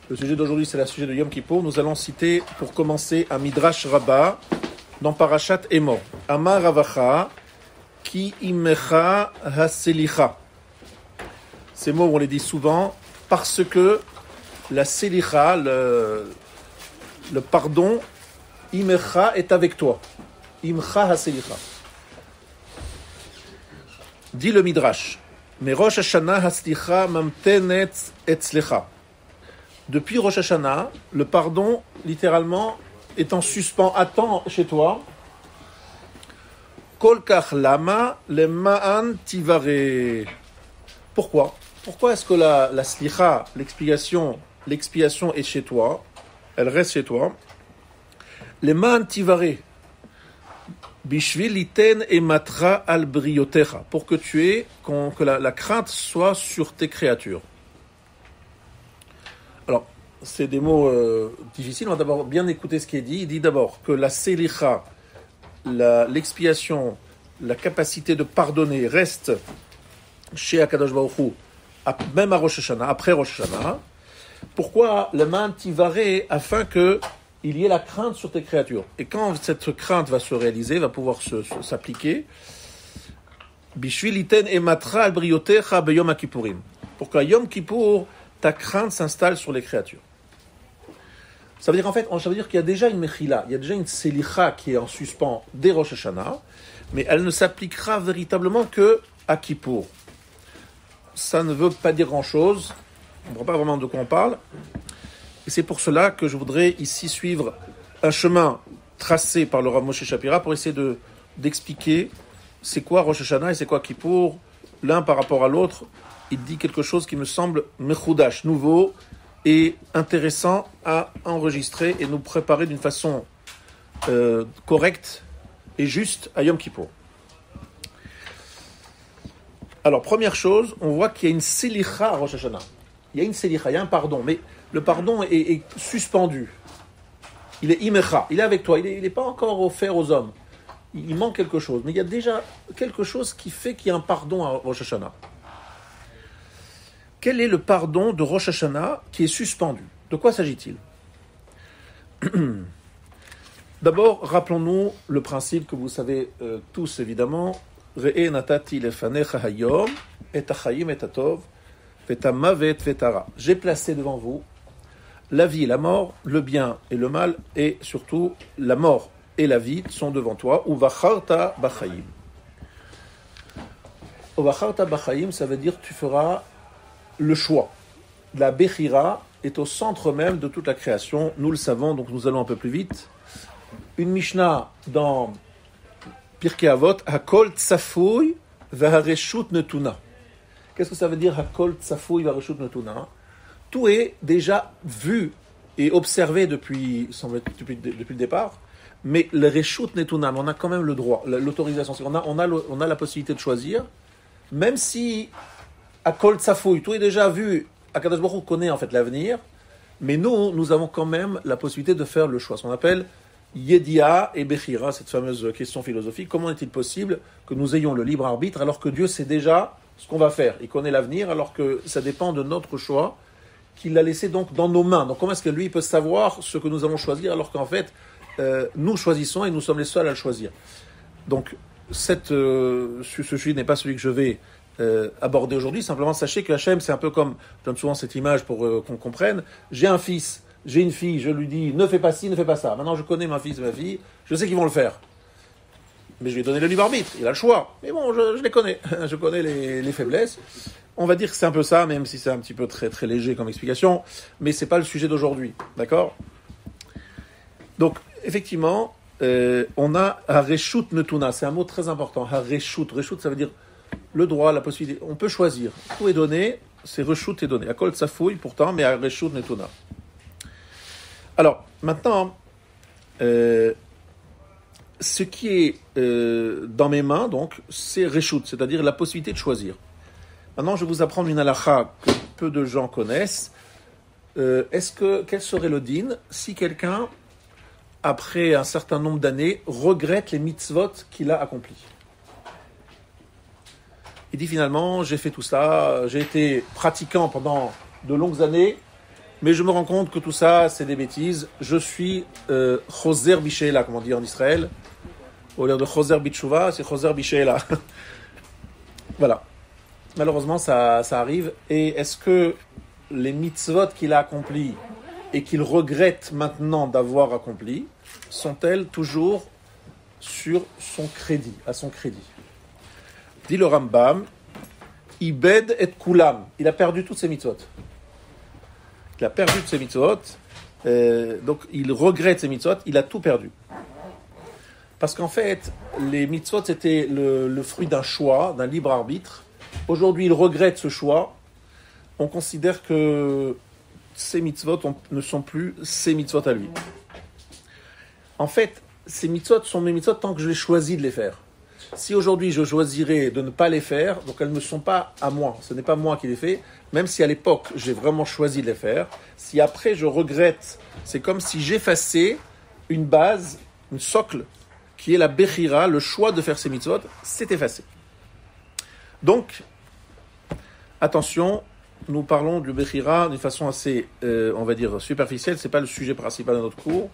Le sujet d'aujourd'hui, c'est le sujet de Yom Kippour. Nous allons citer, pour commencer, un Midrash Rabbah dans Parashat Emor. Amar Ravacha, ki imecha haselicha. Ces mots, on les dit souvent, parce que la selicha, le pardon, imecha est avec toi. Imcha haselicha. Dit le Midrash. Mais Rosh Hashanah haslicha mamtenet etzlecha. Depuis Rosh Hashanah, le pardon, littéralement, est en suspens, attend chez toi. Kol kach lama le ma'an tivare. Pourquoi est-ce que la slicha, l'expiation est chez toi? Elle reste chez toi. Le ma'an tivare. Bishvil iten ematra al briotecha. Pour que que la crainte soit sur tes créatures. Alors, c'est des mots difficiles. On va d'abord bien écouter ce qui est dit. Il dit d'abord que la selicha, l'expiation, la capacité de pardonner reste chez Akadosh Baruch Hu, même à Rosh Hashanah, après Rosh Hashanah. Pourquoi le man tivare? Afin que il y ait la crainte sur tes créatures. Et quand cette crainte va se réaliser, va pouvoir s'appliquer, Bishvil iten ematra al briotecha beyom kippurim. Pour qu'à Yom Kippour, ta crainte s'installe sur les créatures. Ça veut dire qu'il y a déjà une mechila, il y a déjà une selicha qui est en suspens dès Rosh Hashanah, mais elle ne s'appliquera véritablement que à Kippour. Ça ne veut pas dire grand-chose, on ne voit pas vraiment de quoi on parle, et c'est pour cela que je voudrais ici suivre un chemin tracé par le Rav Moshe Shapira pour essayer d'expliquer c'est quoi Rosh Hashanah et c'est quoi Kippour, l'un par rapport à l'autre. Il dit quelque chose qui me semble mechoudash, nouveau et intéressant à enregistrer et nous préparer d'une façon correcte et juste à Yom Kippour. Alors, première chose, on voit qu'il y a une selicha à Rosh Hashanah. Il y a une selicha, il y a un pardon, mais le pardon est suspendu. Il est imecha, il est avec toi, il n'est pas encore offert aux hommes. Il manque quelque chose, mais il y a déjà quelque chose qui fait qu'il y a un pardon à Rosh Hashanah. Quel est le pardon de Rosh Hashanah qui est suspendu? De quoi s'agit-il? D'abord, rappelons-nous le principe que vous savez tous évidemment. Re'e natati lefanecha hayom et achayim et atov vetamavet vetara. J'ai placé devant vous la vie et la mort, le bien et le mal, et surtout la mort et la vie sont devant toi. Uvacharta bachayim. Uvacharta bachayim, ça veut dire tu feras le choix. La Bechira est au centre même de toute la création. Nous le savons, donc nous allons un peu plus vite. Une Mishnah dans Pirkei Avot, Hakol Tsafouy Vahareshut Netuna. Qu'est-ce que ça veut dire Hakol Tsafouy Vahareshut Netuna? Tout est déjà vu et observé depuis le départ, mais le Reshut Netuna, on a quand même le droit, l'autorisation. On a la possibilité de choisir, même si Akol Tsafouy, tout est déjà vu. Akadosh Baruch Hu connaît en fait l'avenir, mais nous avons quand même la possibilité de faire le choix. Ce qu'on appelle Yedia et Bechira, cette fameuse question philosophique. Comment est-il possible que nous ayons le libre arbitre alors que Dieu sait déjà ce qu'on va faire? Il connaît l'avenir alors que ça dépend de notre choix qu'il l'a laissé donc dans nos mains. Donc comment est-ce que lui peut savoir ce que nous allons choisir alors qu'en fait nous choisissons et nous sommes les seuls à le choisir? Donc ce sujet n'est pas celui que je vais aborder aujourd'hui. Simplement sachez que Hachem, c'est un peu comme, je donne souvent cette image pour qu'on comprenne, j'ai un fils, j'ai une fille, je lui dis ne fais pas ci, ne fais pas ça. Maintenant je connais ma fils et ma fille, je sais qu'ils vont le faire, mais je lui ai donné le libre arbitre, il a le choix, mais bon je les connais, je connais les faiblesses. On va dire que c'est un peu ça, même si c'est un petit peu très, très léger comme explication, mais c'est pas le sujet d'aujourd'hui, d'accord? Donc effectivement on a Hareshut Netuna, c'est un mot très important. Hareshut, Reshut ça veut dire le droit, la possibilité, on peut choisir. Tout est donné, c'est Reshut est donné. Akol Tsafouy pourtant, mais Reshut Netuna. Alors, maintenant, ce qui est dans mes mains, donc, c'est Reshut, c'est-à-dire la possibilité de choisir. Maintenant, je vais vous apprendre une halakha que peu de gens connaissent. Quel serait le din si quelqu'un, après un certain nombre d'années, regrette les mitzvot qu'il a accomplis? Il dit finalement, j'ai fait tout ça, j'ai été pratiquant pendant de longues années, mais je me rends compte que tout ça, c'est des bêtises. Je suis Choser Bishéla, comme on dit en Israël. Au lieu de Choser Bitchouva, c'est Choser Bishéla. Voilà. Malheureusement, ça arrive. Et est-ce que les mitzvot qu'il a accomplis et qu'il regrette maintenant d'avoir accomplis sont-elles toujours sur son crédit, à son crédit? Dit le Rambam, Ibed et Kulam. Il a perdu toutes ses mitzvot. Il a perdu toutes ses mitzvot. Donc, il regrette ses mitzvot. Il a tout perdu. Parce qu'en fait, les mitzvot, c'était le fruit d'un choix, d'un libre arbitre. Aujourd'hui, il regrette ce choix. On considère que ces mitzvot ne sont plus ses mitzvot à lui. En fait, ces mitzvot sont mes mitzvot tant que je l'ai choisi de les faire. Si aujourd'hui je choisirais de ne pas les faire, donc elles ne sont pas à moi. Ce n'est pas moi qui les fais, même si à l'époque j'ai vraiment choisi de les faire. Si après je regrette, c'est comme si j'effaçais une base, une socle, qui est la bechira, le choix de faire ces mitzvot, c'est effacé. Donc, attention, nous parlons du bechira d'une façon assez, on va dire, superficielle. Ce n'est pas le sujet principal de notre cours,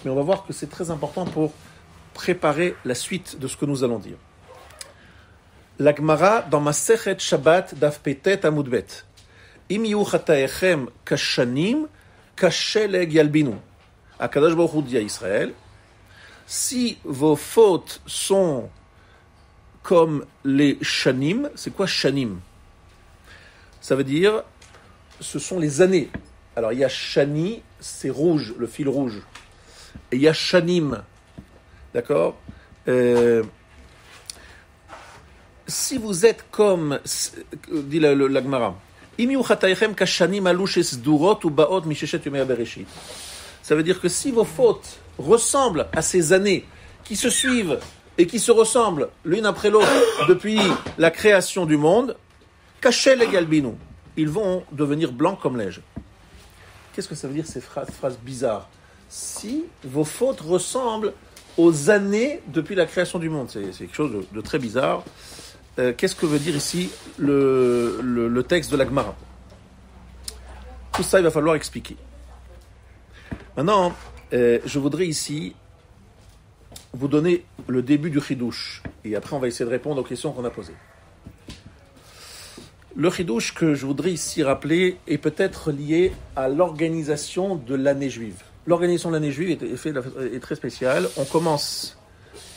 mais on va voir que c'est très important pour préparer la suite de ce que nous allons dire. La Gemara dans Masechet Shabbat Daf Petet Amud Bet. Im yu chataechem kashanim kasheleg yalbinu. Akadosh Baruch Hu dit à Israël, si vos fautes sont comme les shanim, c'est quoi shanim? Ça veut dire, ce sont les années. Alors il y a shani, c'est rouge, le fil rouge. Et il y a shanim. D'accord? Si vous êtes comme, dit la Gemara, ça veut dire que si vos fautes ressemblent à ces années qui se suivent et qui se ressemblent l'une après l'autre depuis la création du monde, cachez les galbinu, ils vont devenir blancs comme neige. Qu'est-ce que ça veut dire ces phrases bizarres? Si vos fautes ressemblent aux années depuis la création du monde. C'est quelque chose de très bizarre. Qu'est-ce que veut dire ici le texte de la Gemara? Tout ça, il va falloir expliquer. Maintenant, je voudrais ici vous donner le début du chidouche. Et après, on va essayer de répondre aux questions qu'on a posées. Le chidouche que je voudrais ici rappeler est peut-être lié à l'organisation de l'année juive. L'organisation de l'année juive est très spéciale. On commence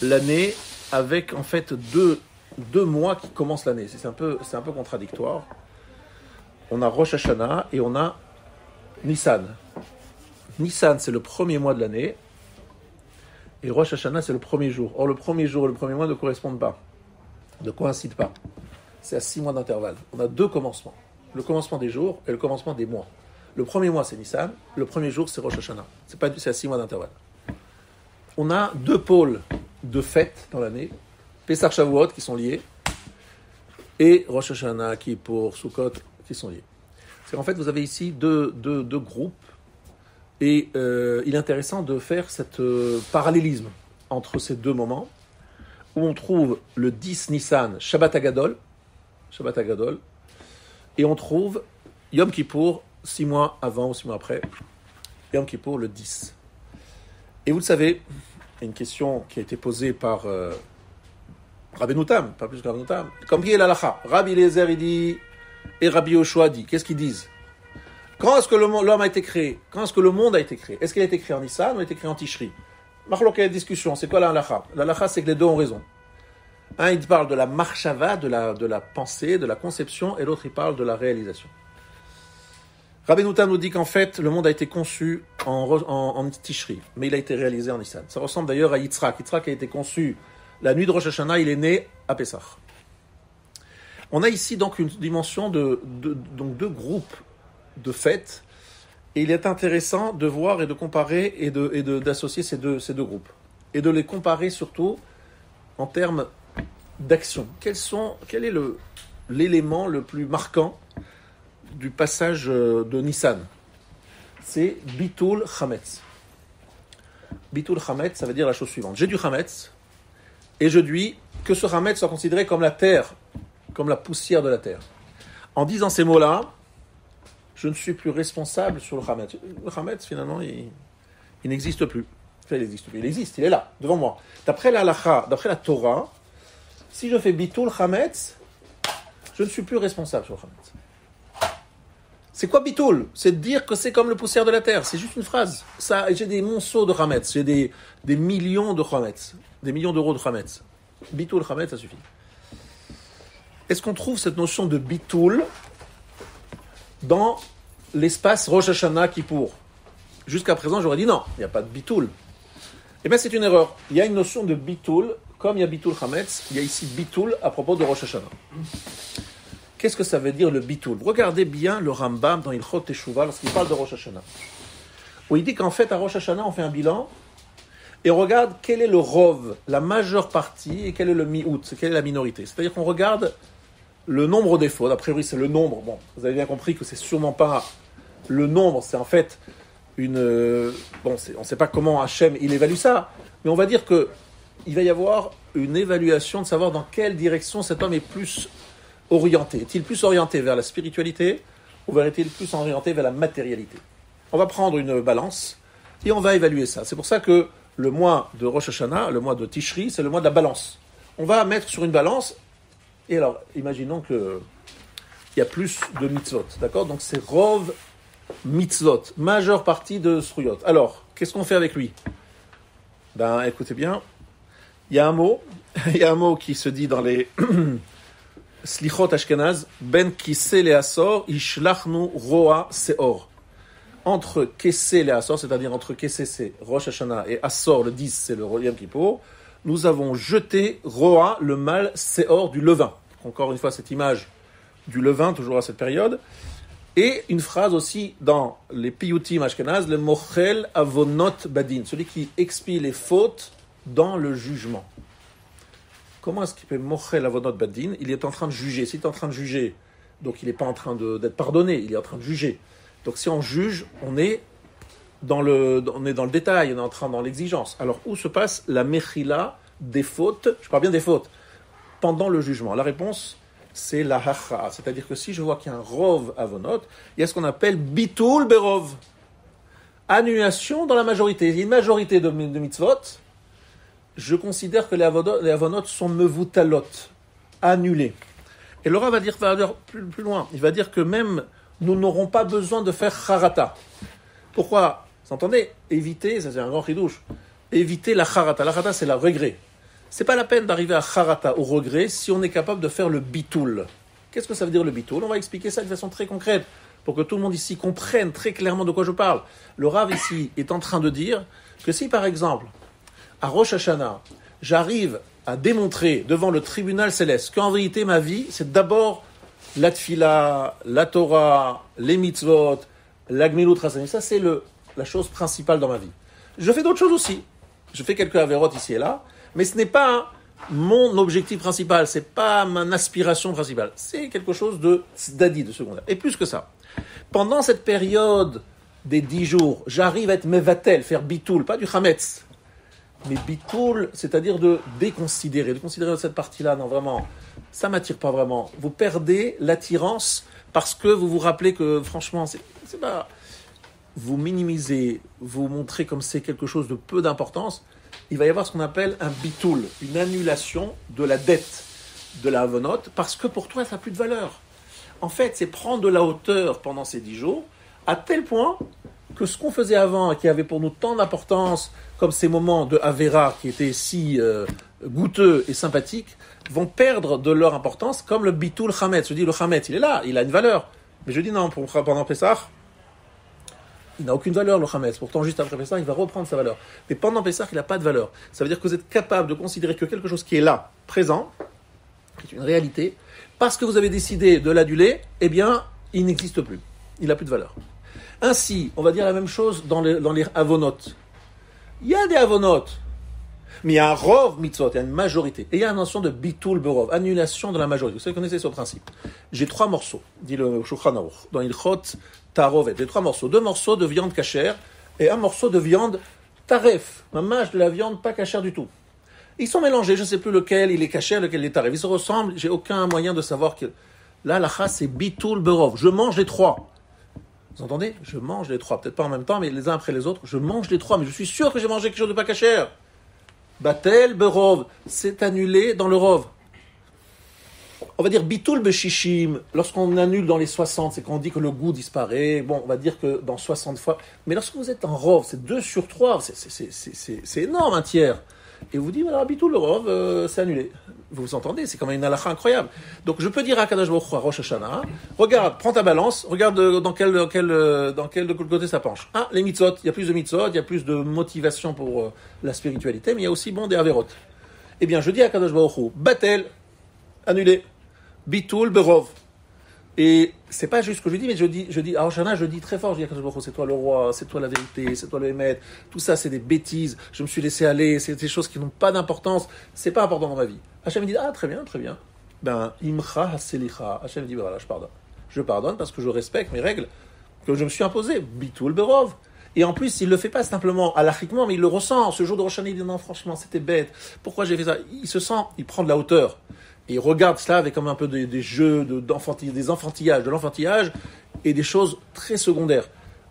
l'année avec en fait deux mois qui commencent l'année. C'est un peu contradictoire. On a Rosh Hashanah et on a Nissan. Nissan, c'est le premier mois de l'année. Et Rosh Hashanah, c'est le premier jour. Or, le premier jour et le premier mois ne correspondent pas. Ne coïncident pas. C'est à 6 mois d'intervalle. On a deux commencements. Le commencement des jours et le commencement des mois. Le premier mois, c'est Nissan. Le premier jour, c'est Rosh Hashanah. C'est à 6 mois d'intervalle. On a deux pôles de fêtes dans l'année. Pesach Shavuot, qui sont liés. Et Rosh Hashanah, Kippour, Sukkot, qui sont liés. C'est qu'en fait, vous avez ici deux groupes. Et il est intéressant de faire cette parallélisme entre ces deux moments, où on trouve le 10 Nissan, Shabbat Hagadol, et on trouve Yom Kippour, 6 mois avant ou 6 mois après, Yom Kippour, le 10. Et vous le savez, il y a une question qui a été posée par Rabbeinu Tam, pas plus que Rabbeinu Tam. Comme qui est l'halakha? Rabbi Eliezer, il dit, et Rabbi Yoshua dit, qu'est-ce qu'ils disent? Quand est-ce que l'homme a été créé? Quand est-ce que le monde a été créé? Est-ce qu'il a été créé en Nissan ou a été créé en Tishri? Marlouk, il y a une discussion. C'est quoi la halakha? La halakha, c'est que les deux ont raison. Un, il parle de la marshava, de la pensée, de la conception, et l'autre, il parle de la réalisation. Rabbeinu Tam nous dit qu'en fait, le monde a été conçu en Tishri, mais il a été réalisé en Nissan. Ça ressemble d'ailleurs à Yitzhak. Yitzhak a été conçu la nuit de Rosh Hashanah, il est né à Pessah. On a ici donc une dimension donc deux groupes de fêtes, et il est intéressant de voir et de comparer et d'associer ces deux groupes, et de les comparer surtout en termes d'action. Quel est l'élément le plus marquant du passage de Nissan? C'est Bitul Chametz. Bitul Chametz, ça veut dire la chose suivante. J'ai du Chametz, et je dis que ce Chametz soit considéré comme la terre, comme la poussière de la terre. En disant ces mots-là, je ne suis plus responsable sur le Hametz. Le Hametz, finalement, il n'existe plus. Enfin, il n'existe plus. Il existe, il est là, devant moi. D'après la halakha, d'après la Torah, si je fais bitul Hametz, je ne suis plus responsable sur le Hametz. C'est quoi bitul? C'est de dire que c'est comme le poussière de la terre. C'est juste une phrase. Ça, j'ai des monceaux de Hametz. J'ai des millions de Hametz. Des millions d'euros de Hametz. Bitul Hametz, ça suffit. Est-ce qu'on trouve cette notion de bitul dans l'espace Rosh Hashanah Kippour? Jusqu'à présent, j'aurais dit non, il n'y a pas de bitul. Eh bien, c'est une erreur. Il y a une notion de bitul, comme il y a bitul Hametz, il y a ici bitul à propos de Rosh Hashanah. Qu'est-ce que ça veut dire le bitul? Regardez bien le Rambam dans Ilchot Teshuvah lorsqu'il parle de Rosh Hashanah. Où il dit qu'en fait, à Rosh Hashanah, on fait un bilan et on regarde quel est le rov, la majeure partie, et quel est le mi'out, quelle est la minorité. C'est-à-dire qu'on regarde le nombre des fautes. A priori, c'est le nombre. Bon, vous avez bien compris que c'est sûrement pas le nombre, c'est en fait une... Bon, on ne sait pas comment Hachem, il évalue ça, mais on va dire que il va y avoir une évaluation de savoir dans quelle direction cet homme est plus orienté. Est-il plus orienté vers la spiritualité ou est-il plus orienté vers la matérialité? On va prendre une balance et on va évaluer ça. C'est pour ça que le mois de Rosh Hashanah, le mois de Tishri, c'est le mois de la balance. On va mettre sur une balance, et alors, imaginons qu'il y a plus de mitzvot, d'accord? Donc c'est Rov mitzvot, majeure partie de Sruyot. Alors, qu'est-ce qu'on fait avec lui? Ben, écoutez bien, il y a un mot qui se dit dans les Slichot Ashkenaz, Ben Kissé le Asor, Ishlachnu Roa Seor. Entre Kessé le Asor, c'est-à-dire entre Kessé, c'est Rosh Hashanah, et Asor, le 10, c'est le Yom Kippour, nous avons jeté Roa, le mal, Seor, du levain. Encore une fois, cette image du levain, toujours à cette période. Et une phrase aussi dans les Piyutim Ashkenaz, le Mochel Avonot Badin, celui qui expie les fautes dans le jugement. Comment est-ce qu'il peut Mochel Avonot Badin? Il est en train de juger. S'il est en train de juger, donc il n'est pas en train d'être pardonné, il est en train de juger. Donc si on juge, on est dans le détail, on est en train dans l'exigence. Alors où se passe la mechila des fautes? Je parle bien des fautes. Pendant le jugement. La réponse, c'est la hacha. C'est-à-dire que si je vois qu'il y a un rov avonot, il y a ce qu'on appelle bitul berov. Annulation dans la majorité. Il y a une majorité de mitzvot. Je considère que les avonot sont mevutalot, annulés. Et le Rav va dire plus loin. Il va dire que même nous n'aurons pas besoin de faire charata. Pourquoi? Vous entendez? Éviter, ça c'est un grand chidouche, éviter la charata. La charata, c'est le regret. C'est pas la peine d'arriver à charata, au regret, si on est capable de faire le bitul. Qu'est-ce que ça veut dire le bitul? On va expliquer ça de façon très concrète, pour que tout le monde ici comprenne très clairement de quoi je parle. Le Rav ici est en train de dire que si par exemple, à Rosh Hashanah, j'arrive à démontrer devant le tribunal céleste qu'en vérité ma vie, c'est d'abord la tfila, la Torah, les mitzvot, la gmilut chasanim, ça c'est la chose principale dans ma vie. Je fais d'autres choses aussi. Je fais quelques avérotes ici et là, mais ce n'est pas mon objectif principal, c'est pas mon aspiration principale. C'est quelque chose de tzedadi, de secondaire. Et plus que ça, pendant cette période des 10 jours, j'arrive à être mevatel, faire bitul, pas du chametz, mais bitul, c'est-à-dire de déconsidérer, de considérer cette partie-là, non vraiment, ça m'attire pas vraiment. Vous perdez l'attirance parce que vous vous rappelez que, franchement, c'est pas... Vous minimisez, vous montrez comme c'est quelque chose de peu d'importance, il va y avoir ce qu'on appelle un bitul, une annulation de la dette de la avonote, parce que pour toi, ça n'a plus de valeur. En fait, c'est prendre de la hauteur pendant ces 10 jours, à tel point que ce qu'on faisait avant, et qui avait pour nous tant d'importance, comme ces moments de Avera, qui étaient si goûteux et sympathiques, vont perdre de leur importance, comme le bitul chametz. Je dis, le chametz, il est là, il a une valeur. Mais je dis non, pendant Pessah, il n'a aucune valeur, le chametz. Pourtant, juste après Pessah, il va reprendre sa valeur. Mais pendant Pessah, il n'a pas de valeur. Ça veut dire que vous êtes capable de considérer que quelque chose qui est là, présent, qui est une réalité, parce que vous avez décidé de l'aduler, eh bien, il n'existe plus. Il n'a plus de valeur. Ainsi, on va dire la même chose dans les avonotes. Il y a des avonotes, mais il y a un rov mitzvot, il y a une majorité. Et il y a une notion de bitul berov, annulation de la majorité. Vous savez, connaissez ce principe. J'ai 3 morceaux, dit le Shulchan Aruch, dans Ilchot Tarovet. J'ai 3 morceaux. 2 morceaux de viande cachère et 1 morceau de viande taref. Ma mâche de la viande pas cachère du tout. Ils sont mélangés, je ne sais plus lequel il est cachère, lequel il est taref. Ils se ressemblent, j'ai aucun moyen de savoir que... Là, la chasse, c'est bitul berov. Je mange les 3. Vous entendez? Je mange les 3, peut-être pas en même temps, mais les uns après les autres, je mange les 3, mais je suis sûr que j'ai mangé quelque chose de pas cachère. Batel berov, c'est annulé dans le rov. On va dire bitul beshishim, lorsqu'on annule dans les 60, c'est qu'on dit que le goût disparaît. Bon, on va dire que dans 60 fois. Mais lorsque vous êtes en rov, c'est 2 sur 3, c'est énorme, un tiers. Et vous dites, voilà, bitul le rov, c'est annulé. Vous entendez, c'est quand même une halakha incroyable. Donc je peux dire à Kadosh Baruch Hu, à Rosh Hashanah, regarde, prends ta balance, regarde dans quel côté ça penche. Ah, les mitzvot, il y a plus de mitzvot, il y a plus de motivation pour la spiritualité, mais il y a aussi des averot. Eh bien, je dis à Kadosh Baruch Hu, batel, annulé. Bitul berov. Et c'est pas juste ce que je dis, mais je dis, à Rosh Hashanah, je dis très fort, je dis à Kadosh Baruch Hu, c'est toi le roi, c'est toi la vérité, c'est toi le émet. Tout ça, c'est des bêtises. Je me suis laissé aller, c'est des choses qui n'ont pas d'importance. C'est pas important dans ma vie. Hachem dit, ah, très bien, très bien. Ben, imcha haselicha. Hachem dit, ben voilà, je pardonne. Je pardonne parce que je respecte mes règles que je me suis imposées. Bitul berov. Et en plus, il ne le fait pas simplement halachiquement, mais il le ressent. Ce jour de Rosh Hashanah, il dit, non, franchement, c'était bête. Pourquoi j'ai fait ça? Il se sent, il prend de la hauteur. Et il regarde cela avec comme un peu des jeux, des enfantillages, de l'enfantillage, et des choses très secondaires.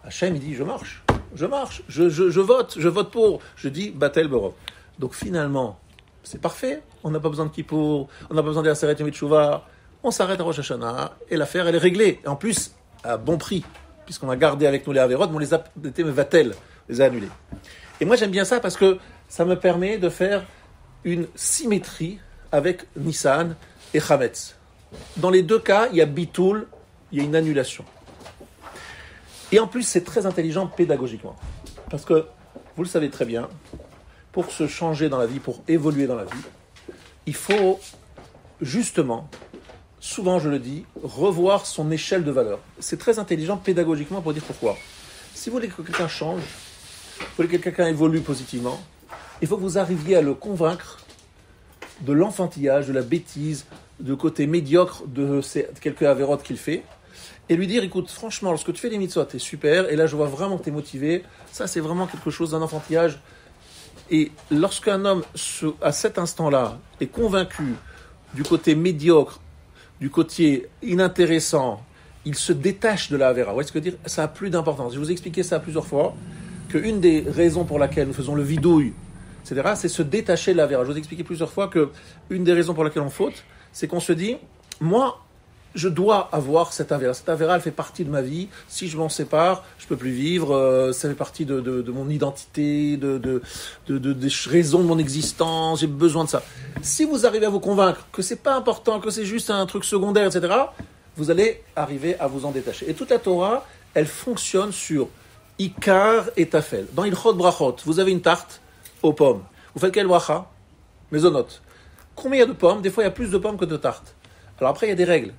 Hachem, il dit, je marche, je vote pour. Je dis, Batel Borov. Donc finalement, c'est parfait. On n'a pas besoin de Kippour, on n'a pas besoin de Aseret Yom Teshuvah. On s'arrête à Rosh Hashanah, et l'affaire, elle est réglée. Et en plus, à bon prix, puisqu'on a gardé avec nous les Averot, mais on les a Vatel, les a annulés. Et moi, j'aime bien ça parce que ça me permet de faire une symétrie avec Nissan et Chametz. Dans les deux cas, il y a Bitoul, il y a une annulation. Et en plus, c'est très intelligent pédagogiquement. Parce que, vous le savez très bien, pour se changer dans la vie, pour évoluer dans la vie, il faut justement, souvent je le dis, revoir son échelle de valeur. C'est très intelligent pédagogiquement pour dire pourquoi. Si vous voulez que quelqu'un change, vous voulez que quelqu'un évolue positivement, il faut que vous arriviez à le convaincre de l'enfantillage, de la bêtise, de côté médiocre de ces quelques avérotes qu'il fait, et lui dire, écoute, franchement, lorsque tu fais des mitzvot, t'es super, et là je vois vraiment que t'es motivé, ça c'est vraiment quelque chose d'un enfantillage. Et lorsqu'un homme, à cet instant-là, est convaincu du côté médiocre, du côté inintéressant, il se détache de la avéra. Vous voyez ce que je veux dire? Ça a plus d'importance. Je vous ai expliqué ça plusieurs fois, qu'une des raisons pour laquelle nous faisons le vidouille, etc., c'est se détacher de l'Avéra. Je vous ai expliqué plusieurs fois qu'une des raisons pour laquelle on faute, c'est qu'on se dit, moi, je dois avoir cette Avéra. Cette Avéra, elle fait partie de ma vie. Si je m'en sépare, je ne peux plus vivre. Ça fait partie de mon identité, des raisons de mon existence. J'ai besoin de ça. Si vous arrivez à vous convaincre que ce n'est pas important, que c'est juste un truc secondaire, etc., vous allez arriver à vous en détacher. Et toute la Torah, elle fonctionne sur Ikar et Tafel. Dans Ilchot Brachot, vous avez une tarte aux pommes. Vous faites quelle bracha? Mezonot. Combien il y a de pommes? Des fois, il y a plus de pommes que de tartes. Alors après, il y a des règles.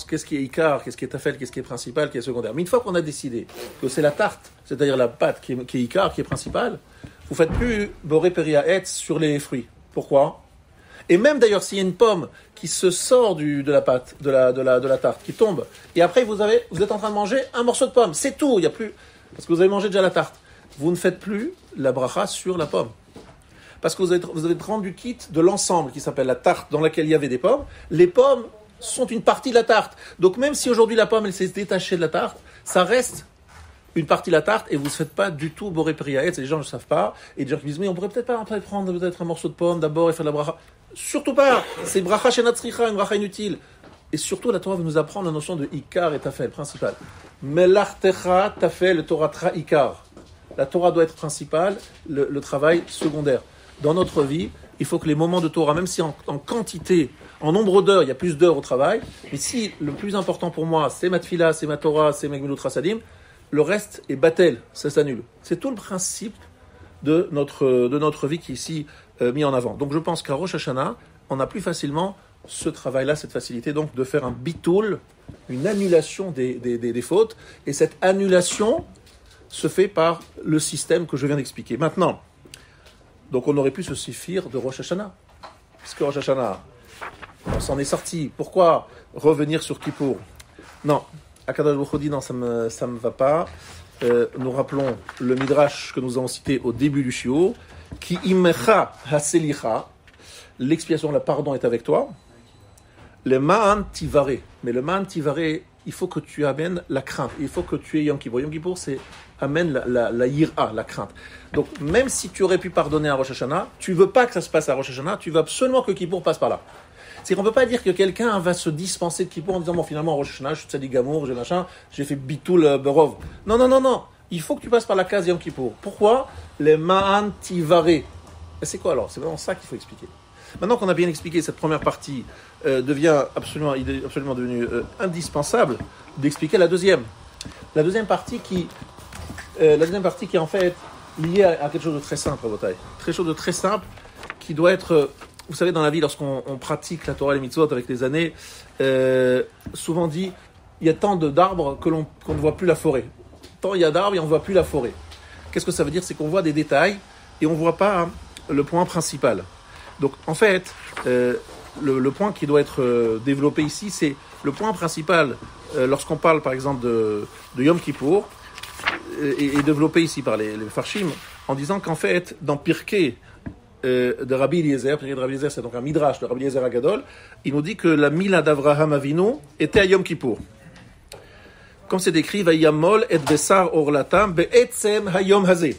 Qu'est-ce qui est Ikar, qu'est-ce qui est Tafel, qu'est-ce qui est principal, qui est secondaire. Mais une fois qu'on a décidé que c'est la tarte, c'est-à-dire la pâte qui est Ikar, qui est principale, vous ne faites plus Boré Peria Etz sur les fruits. Pourquoi? Et même d'ailleurs, s'il y a une pomme qui se sort de la pâte, de la tarte, qui tombe, et après vous êtes en train de manger un morceau de pomme, c'est tout, il n'y a plus, parce que vous avez mangé déjà la tarte. Vous ne faites plus la bracha sur la pomme. Parce que vous avez rendu quitte de l'ensemble qui s'appelle la tarte dans laquelle il y avait des pommes. Les pommes sont une partie de la tarte. Donc même si aujourd'hui la pomme elle s'est détachée de la tarte, ça reste une partie de la tarte et vous ne faites pas du tout boré priaet. Les gens ne le savent pas. Et des gens qui disent mais on pourrait peut-être pas prendre peut-être un morceau de pomme d'abord et faire la bracha. Surtout pas. C'est bracha shenatzricha, une bracha inutile. Et surtout la Torah va nous apprendre la notion de ikar et tafel, principal. Melartecha tafel toratra ikar. La Torah doit être principale, le travail secondaire. Dans notre vie, il faut que les moments de Torah, même si en quantité, en nombre d'heures, il y a plus d'heures au travail, mais si le plus important pour moi, c'est ma tfila, c'est ma Torah, c'est mes gmilut rasadim, le reste est batel, ça s'annule. C'est tout le principe de notre vie qui est ici mis en avant. Donc je pense qu'à Rosh Hashanah, on a plus facilement ce travail-là, cette facilité donc de faire un bitoul, une annulation des fautes, et cette annulation se fait par le système que je viens d'expliquer. Maintenant, donc on aurait pu se suffire de Rosh Hashanah. Puisque Rosh Hashanah, on s'en est sorti. Pourquoi revenir sur Kippour? Non, Akadosh Baruch Hu dit non, ça me va pas. Nous rappelons le Midrash que nous avons cité au début du shiur, qui imecha haselicha, l'expiation, le pardon est avec toi. Le ma'an tivare, mais le ma'an tivare il faut que tu amènes la crainte. Il faut que tu aies Yom Kippour. Yom Kippour, c'est amène la yira, la crainte. Donc, même si tu aurais pu pardonner à Rosh Hashanah, tu veux pas que ça se passe à Rosh Hashanah, tu veux absolument que Kippour passe par là. C'est qu'on peut pas dire que quelqu'un va se dispenser de Kippour en disant, bon, finalement, Rosh Hashanah, je suis tzaddik gamour, j'ai machin, j'ai fait bitoul berov. Non. Il faut que tu passes par la case Yom Kippour. Pourquoi? Les ma'an tivare. C'est quoi alors? C'est vraiment ça qu'il faut expliquer. Maintenant qu'on a bien expliqué cette première partie, il est absolument devenu indispensable d'expliquer la deuxième. La deuxième partie qui est en fait liée à quelque chose de très simple, quelque chose de très simple qui doit être, vous savez, dans la vie, lorsqu'on pratique la Torah et les mitzvot avec les années, souvent dit, il y a tant d'arbres qu'on ne voit plus la forêt. Tant il y a d'arbres et on ne voit plus la forêt. Qu'est-ce que ça veut dire? C'est qu'on voit des détails et on ne voit pas le point principal. Donc, en fait, le point qui doit être développé ici, c'est le point principal lorsqu'on parle, par exemple, de Yom Kippour, et développé ici par les Farshim, en disant qu'en fait, dans Pirkei de Rabbi Eliezer, c'est donc un midrash de Rabbi Eliezer Agadol, il nous dit que la Mila d'Avraham Avinu était à Yom Kippour. Comme c'est décrit, Vayamol et Besar Orlatam Be'etzem Hayom Hazeh.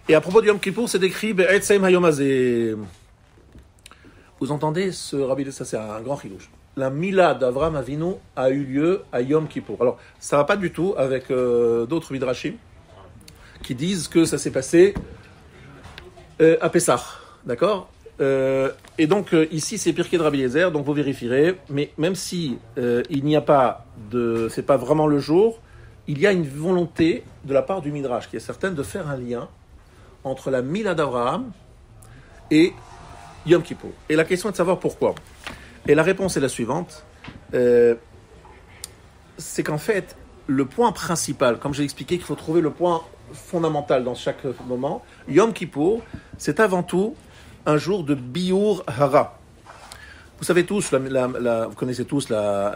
Et à propos de Yom Kippour, c'est écrit Be'etzem Hayom Hazeh. Vous entendez ce Rabbi, ça c'est un grand chidouche. La Mila d'Avraham Avinu a eu lieu à Yom Kippour. Alors, ça va pas du tout avec d'autres midrashim qui disent que ça s'est passé à Pessah, d'accord? Et donc ici c'est Pirkei de Rabbi Eliezer, donc vous vérifierez. Mais même si il n'y a pas c'est pas vraiment le jour, il y a une volonté de la part du midrash qui est certaine de faire un lien entre la Mila d'Abraham et Yom Kippour. Et la question est de savoir pourquoi. Et la réponse est la suivante. C'est qu'en fait, le point principal, comme j'ai expliqué qu'il faut trouver le point fondamental dans chaque moment, Yom Kippour, c'est avant tout un jour de Biur Hara. Vous savez tous, vous connaissez tous la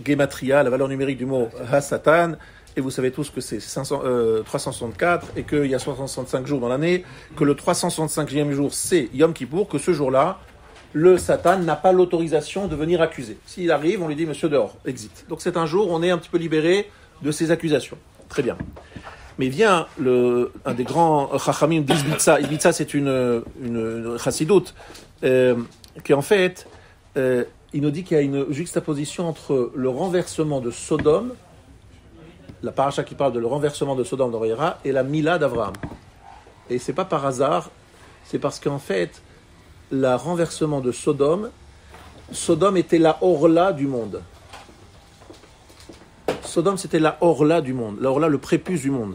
Gematria, la valeur numérique du mot Ha-Satan, et vous savez tous que c'est 364 et qu'il y a 365 jours dans l'année, que le 365e jour c'est Yom Kippour, que ce jour-là, le Satan n'a pas l'autorisation de venir accuser. S'il arrive, on lui dit monsieur dehors, exit. Donc c'est un jour où on est un petit peu libéré de ces accusations. Très bien. Mais vient un des grands chachamim d'Ibitsa. Ibitsa, c'est une chassidoute qui en fait, il nous dit qu'il y a une juxtaposition entre le renversement de Sodome, la paracha qui parle de le renversement de Sodome dans Royera, et la Mila d'Avraham. Et c'est pas par hasard, c'est parce qu'en fait, le renversement de Sodome était la Orla du monde. Sodome, c'était la Orla du monde, la Orla, le prépuce du monde.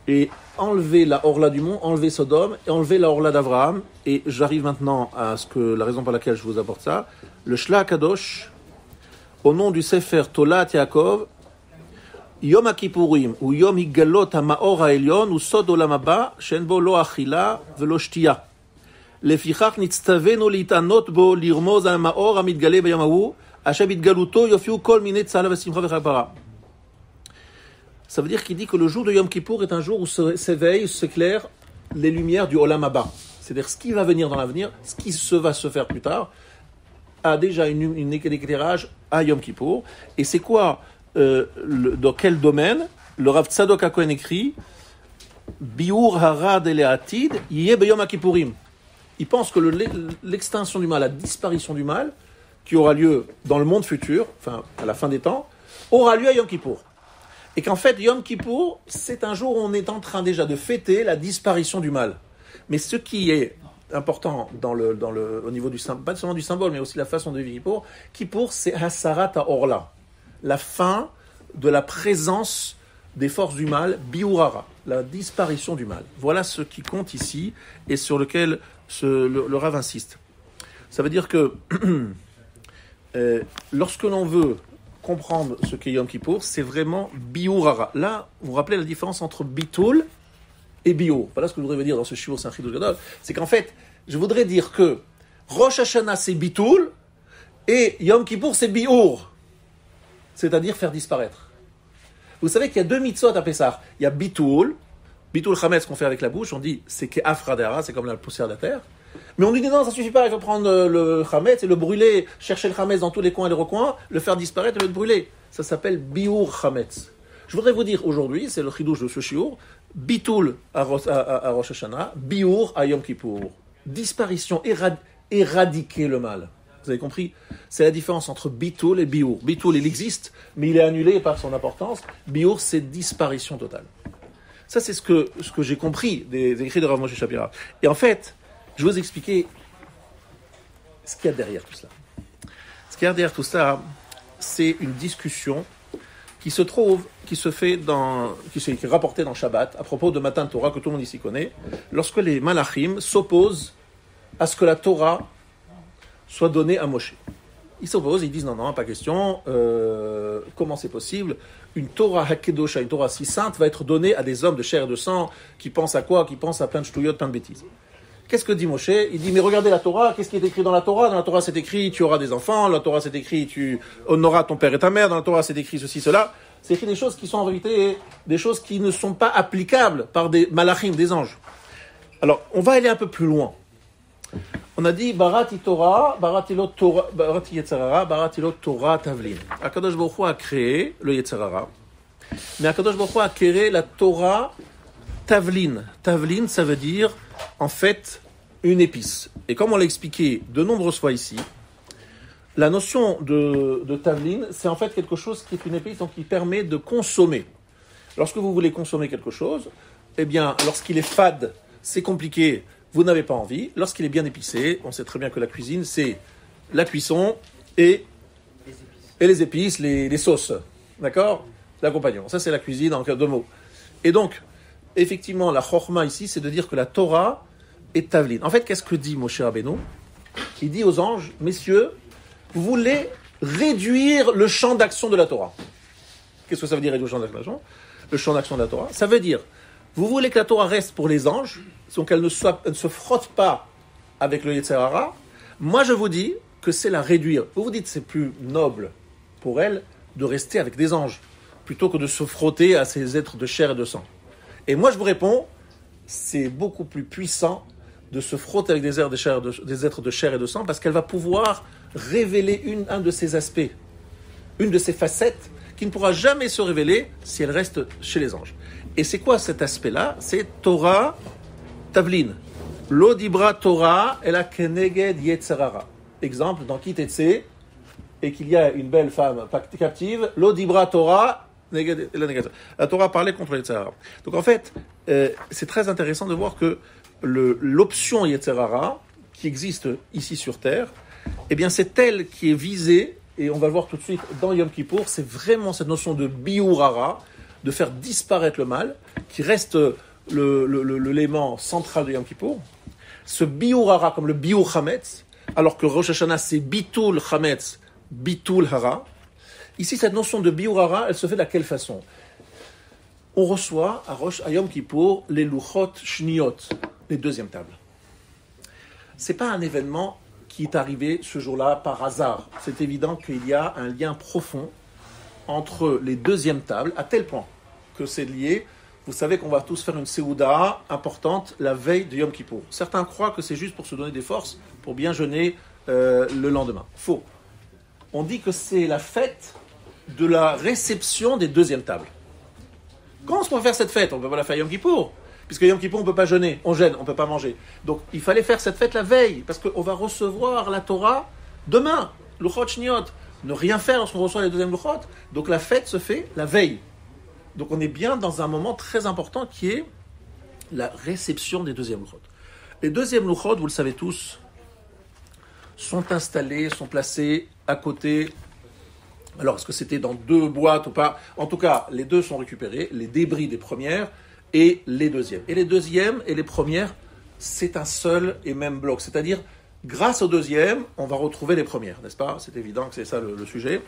Et enlever la Orla du monde, enlever Sodome, et enlever la Orla d'Avraham, et j'arrive maintenant à la raison pour laquelle je vous apporte ça, le Shla Kadosh, au nom du Sefer Tolat Yaakov, Yom HaKippurim, ou Yom Higalot HaMaor HaElyon, ou Sod Olam Haba, Shen bo lo achila velo shtiya. לפיכך נצטווינו להתענות בו, לרמוז על המאור המתגלה ביום ההוא, אשר בהתגלותו יופיעו כל מיני צהלה ושמחה וכפרה. Ça veut dire qu'il dit que le jour de Yom Kippour est un jour où s'éveillent, s'éclairent les lumières du Olam Haba. C'est-à-dire ce qui va venir dans l'avenir, ce qui va se faire plus tard, a déjà un éclairage à Yom Kippour. Et c'est quoi, dans quel domaine? Le Rav Tzadok HaKohen écrit Biur harad eleatid yeh beyom HaKippurim. Il pense que l'extinction du mal, la disparition du mal, qui aura lieu dans le monde futur, enfin à la fin des temps, aura lieu à Yom Kippour. Et qu'en fait, Yom Kippour, c'est un jour où on est en train déjà de fêter la disparition du mal. Mais ce qui est important au niveau du symbole, pas seulement du symbole, mais aussi la façon de vivre Kippour, c'est Hasarat HaOrla, la fin de la présence des forces du mal, Biurara, la disparition du mal. Voilà ce qui compte ici et sur lequel le Rav insiste. Ça veut dire que lorsque l'on veut comprendre ce qu'est Yom Kippour, c'est vraiment Biurara. Là, vous vous rappelez la différence entre Bitul et Biur. Voilà ce que je voudrais dire dans ce shiur, c'est un chidouch gadol. C'est qu'en fait, je voudrais dire que Rosh Hashanah c'est Bitul et Yom Kippour c'est Biur. C'est-à-dire faire disparaître. Vous savez qu'il y a deux mitzvot à Pessah. Il y a Bitul Chametz qu'on fait avec la bouche, on dit c'est qu'Afradera, c'est comme la poussière de la terre. Mais on lui dit non, ça suffit pas, il faut prendre le chametz et le brûler, chercher le chametz dans tous les coins et les recoins, le faire disparaître et le brûler. Ça s'appelle biur chametz. Je voudrais vous dire aujourd'hui, c'est le chidouche de ce shiur, bitul à Rosh Hashanah, biur à Yom Kippour. Disparition, éradiquer le mal. Vous avez compris? C'est la différence entre bitul et biur. Bitul, il existe, mais il est annulé par son importance. Biur, c'est disparition totale. Ça, c'est ce que j'ai compris des écrits de Rav Moshe Shapira. Et en fait, je vais vous expliquer ce qu'il y a derrière tout cela. Ce qu'il y a derrière tout ça, c'est une discussion qui est rapportée dans Shabbat, à propos de Matan Torah, que tout le monde ici connaît, lorsque les Malachim s'opposent à ce que la Torah soit donnée à Moshe. Ils s'opposent, ils disent non, pas question, comment c'est possible? Une Torah Hakedosha, une Torah si sainte, va être donnée à des hommes de chair et de sang qui pensent à quoi? Qui pensent à plein de ch'touillottes, plein de bêtises. Qu'est-ce que dit Moshe? Il dit, mais regardez la Torah, qu'est-ce qui est écrit dans la Torah? Dans la Torah, c'est écrit, tu auras des enfants, dans la Torah, c'est écrit, tu honoreras ton père et ta mère, dans la Torah, c'est écrit ceci, cela. C'est écrit des choses qui sont en vérité des choses qui ne sont pas applicables par des malachim, des anges. Alors, on va aller un peu plus loin. On a dit, Barati Torah, Barati Yetzarara, Barati Torah Tavlin. Akadosh Baruch Hu a créé le Yetzarara, mais Akadosh Baruch Hu a créé la Torah Tavlin. Tavlin, ça veut dire, en fait, une épice. Et comme on l'a expliqué de nombreuses fois ici, la notion de Tavlin, c'est en fait quelque chose qui est une épice, donc qui permet de consommer. Lorsque vous voulez consommer quelque chose, eh bien, lorsqu'il est fade, c'est compliqué, vous n'avez pas envie. Lorsqu'il est bien épicé, on sait très bien que la cuisine, c'est la cuisson et les épices, les sauces. D'accord? L'accompagnement. Ça, c'est la cuisine en deux mots. Et donc, effectivement, la chorma ici, c'est de dire que la Torah est Tavlin. En fait, qu'est-ce que dit Moshe Rabbeinu? Il dit aux anges, messieurs, vous voulez réduire le champ d'action de la Torah. Qu'est-ce que ça veut dire réduire le champ d'action? Le champ d'action de la Torah, ça veut dire, vous voulez que la Torah reste pour les anges, donc elle ne se frotte pas avec le Yetzer Hara. Moi, je vous dis que c'est la réduire. Vous vous dites que c'est plus noble pour elle de rester avec des anges, plutôt que de se frotter à ces êtres de chair et de sang. Et moi, je vous réponds, c'est beaucoup plus puissant de se frotter avec des êtres de chair et de sang, parce qu'elle va pouvoir révéler un de ses aspects, une de ses facettes, qui ne pourra jamais se révéler si elle reste chez les anges. Et c'est quoi cet aspect-là? C'est Torah Tavlin. L'odibra Torah et la keneged yetzarara. Exemple, dans Ki Tetsé, et qu'il y a une belle femme captive, l'odibra Torah, la Torah parlait contre yetzarara. Donc en fait, c'est très intéressant de voir que l'option yetzarara, qui existe ici sur Terre, eh bien c'est elle qui est visée, et on va le voir tout de suite dans Yom Kippour, c'est vraiment cette notion de biurara, de faire disparaître le mal, qui reste l'élément central de Yom Kippour. Ce biurara, comme le biur chametz, alors que Rosh Hashanah c'est bitul chametz, bitul hara. Ici, cette notion de biurara, elle se fait de quelle façon? On reçoit à Yom Kippour les luchot shniot, les deuxièmes tables. C'est pas un événement qui est arrivé ce jour-là par hasard. C'est évident qu'il y a un lien profond entre les deuxièmes tables, à tel point que c'est lié. Vous savez qu'on va tous faire une séouda importante la veille de Yom Kippour. Certains croient que c'est juste pour se donner des forces, pour bien jeûner le lendemain. Faux. On dit que c'est la fête de la réception des deuxièmes tables. Comment est-ce qu'on va faire cette fête? On ne peut pas la faire Yom Kippour. Puisque Yom Kippour, on ne peut pas jeûner, on gêne, on ne peut pas manger. Donc, il fallait faire cette fête la veille, parce qu'on va recevoir la Torah demain, Luchot Shniot. Ne rien faire lorsqu'on reçoit les deuxièmes Luchot. Donc, la fête se fait la veille. Donc, on est bien dans un moment très important qui est la réception des deuxièmes Luchot. Les deuxièmes Luchot, vous le savez tous, sont installés, sont placés à côté. Alors, est-ce que c'était dans deux boîtes ou pas? En tout cas, les deux sont récupérés, les débris des premières et les deuxièmes. Et les deuxièmes et les premières, c'est un seul et même bloc. C'est-à-dire, grâce aux deuxièmes, on va retrouver les premières, n'est-ce pas? C'est évident que c'est ça le sujet.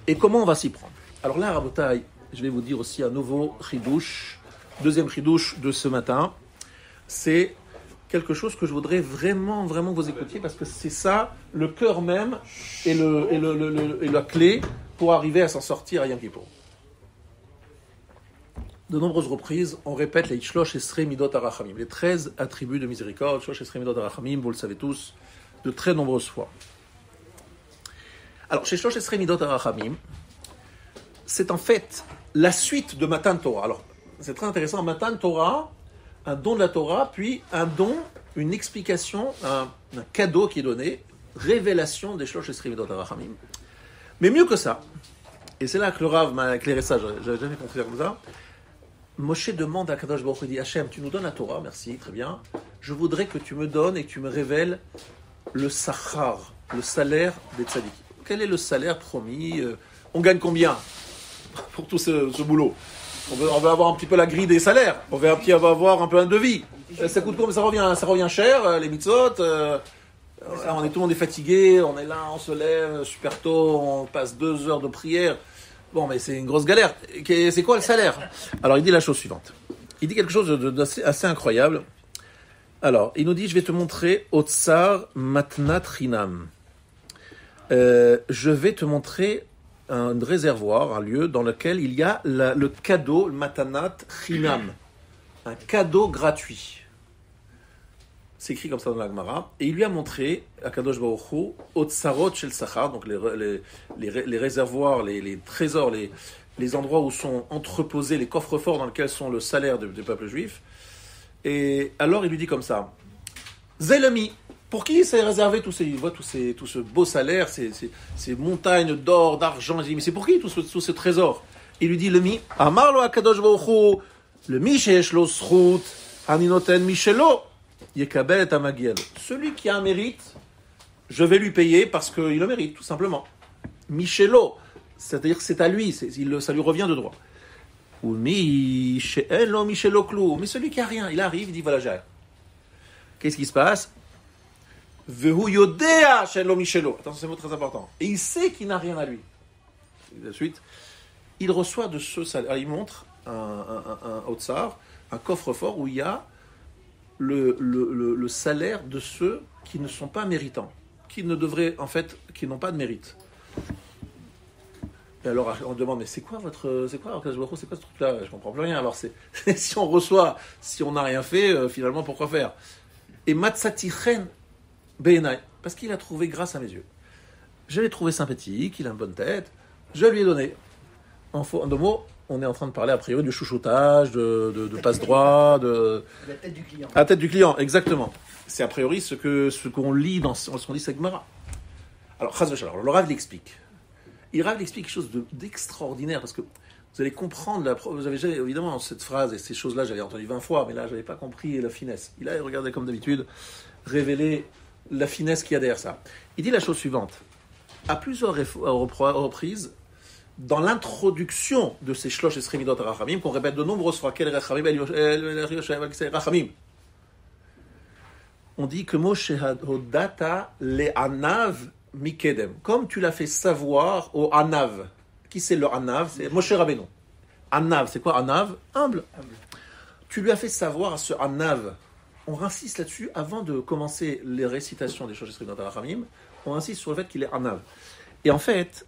Et comment on va s'y prendre? Alors là, Rabotai, je vais vous dire aussi un nouveau chidouche, deuxième chidouche de ce matin. C'est quelque chose que je voudrais vraiment que vous écoutiez, parce que c'est ça, le cœur même et la clé pour arriver à s'en sortir à Yom Kippour. de nombreuses reprises, on répète les Shlosh Esrei Midot HaRachamim, les 13 attributs de miséricorde, Shlosh Esrei Midot HaRachamim, vous le savez tous, de très nombreuses fois. Alors, chez Shlosh Esrei Midot HaRachamim, c'est en fait la suite de Matan Torah. Alors, c'est très intéressant, Matan Torah, un don de la Torah, puis un don, une explication, un cadeau qui est donné, révélation des Shlosh Esrei Midot HaRachamim. Mais mieux que ça, et c'est là que le Rav m'a éclairé ça, je n'avais jamais compris comme ça, Moshe demande à Kadosh Baruch Hu, il dit Hachem, tu nous donnes la Torah, merci, très bien. Je voudrais que tu me donnes et que tu me révèles le sachar, le salaire des tzaddik. Quel est le salaire promis? On gagne combien pour tout ce boulot? On veut avoir un petit peu la grille des salaires. On veut avoir un peu un devis. Ça coûte combien? Ça revient cher, les mitzvot. Tout le monde est fatigué, on est là, on se lève super tôt, on passe 2 heures de prière. Bon, mais c'est une grosse galère. C'est quoi le salaire? Alors, il dit la chose suivante. Il dit quelque chose d'assez assez incroyable. Alors, il nous dit, je vais te montrer Otsar Matnat Rinam. Je vais te montrer un réservoir, un lieu dans lequel il y a le cadeau, le Matanat Rinam. Un cadeau gratuit. C'est écrit comme ça dans la Gemara. Et il lui a montré, à Kadosh Baruch Hu, Otsarot Shel Sachar, donc les réservoirs, les trésors, les endroits où sont entreposés les coffres-forts dans lesquels sont le salaire du peuple juif. Et alors il lui dit comme ça, Zelami, pour qui c'est réservé tout ce beau salaire, ces montagnes d'or, d'argent? Il dit, mais c'est pour qui tout ce trésor? Il lui dit, le mi, Amarlo à Kadosh Baruch Hu, le mi sheyesh lo zchut, aninoten mishelo. Celui qui a un mérite, je vais lui payer parce qu'il le mérite, tout simplement. Michelo, c'est-à-dire que c'est à lui, ça lui revient de droit. Ou mais celui qui a rien, il arrive, il dit voilà, j'ai rien. Qu'est-ce qui se passe? Attention, c'est un mot très important. Et il sait qu'il n'a rien à lui. Et de suite, il reçoit de ce salaire, il montre un otsar, un coffre-fort où il y a le salaire de ceux qui ne sont pas méritants, qui n'ont pas de mérite. Et alors on demande, mais c'est quoi ce truc-là? Je comprends plus rien. Alors si on reçoit, si on n'a rien fait, finalement pourquoi faire? Et Matsatichen Beinai, parce qu'il a trouvé grâce à mes yeux. Je l'ai trouvé sympathique, il a une bonne tête, je lui ai donné. En deux mots, on est en train de parler a priori du chouchoutage, de passe-droit, de la tête du client. La tête du client, exactement. C'est a priori ce qu'on lit dans ce qu'on dit Segmara. Alors, le Rav l'explique. Le Rav explique quelque chose d'extraordinaire parce que vous allez comprendre vous avez évidemment cette phrase et ces choses-là, j'avais entendu 20 fois, mais là, je n'avais pas compris la finesse. Il a regardé comme d'habitude, révélé la finesse qu'il y a derrière ça. Il dit la chose suivante. À plusieurs reprises, dans l'introduction de ces Shlosh Esrei Midot HaRachamim, qu'on répète de nombreuses fois, quel Rachamim, on dit que Moshe Hodata le Anav Mikedem, comme tu l'as fait savoir au Anav. Qui c'est le Anav? C'est Moshe Rabbeinu. Anav, c'est quoi Anav? Humble. Tu lui as fait savoir à ce Anav. On insiste là-dessus avant de commencer les récitations des Shlosh Esrei Midot HaRachamim. On insiste sur le fait qu'il est Anav. Et en fait,